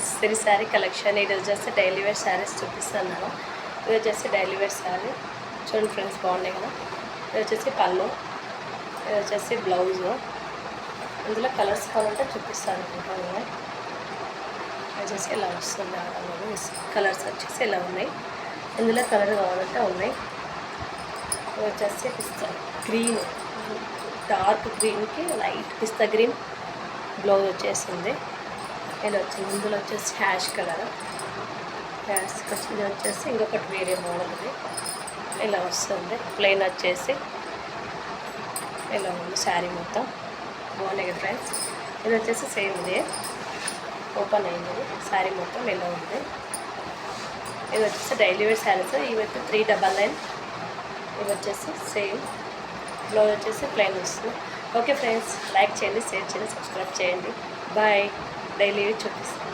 Friends, సిరి sari collection. ఇది వచ్చేసి daily wear saris చూపిస్తున్నాను. ఇది వచ్చేసి డైలీ వేర్ శారీ చూడండి ఫ్రెండ్స్, బాగున్నాయి కదా. ఇది వచ్చేసి పళ్ళు, ఇది వచ్చేసి బ్లౌజు. ఇందులో కలర్స్ కావాలంటే చూపిస్తాను అనుకుంటాను. ఇది వచ్చేసి ఇలా వస్తుంది. కలర్స్ వచ్చేసి ఇలా ఉన్నాయి. ఇందులో కలర్ కావాలంటే ఉన్నాయి. ఇది వచ్చేసి పిస్తా గ్రీన్, డార్క్ గ్రీన్కి లైట్ పిస్తా గ్రీన్ బ్లౌజ్ వచ్చేసింది. ఇది వచ్చింది. ఇందులో వచ్చేసి హ్యాష్ కలర్, హ్యాష్కి వచ్చింది వచ్చేసి ఇంకొకటి వేరే మోడల్ ఇది. ఇలా వస్తుంది. ప్లెయిన్ వచ్చేసి ఇలా ఉంది. శారీ మొత్తం బాగున్నాయి కదా ఫ్రెండ్స్. ఇది వచ్చేసి సేమ్ ఇది ఓపెన్ అయింది. శారీ మొత్తం ఇలా ఉంది. ఇది వచ్చేసి డైలీ వేర్ శారీస్. ఇవి అయితే 399. ఇవి వచ్చేసి సేమ్ బ్లౌజ్ వచ్చేసి ప్లెయిన్ వస్తుంది. ఓకే ఫ్రెండ్స్, లైక్ చేయండి, షేర్ చేయండి, సబ్స్క్రైబ్ చేయండి. బాయ్. డైలీ చూపిస్తాను.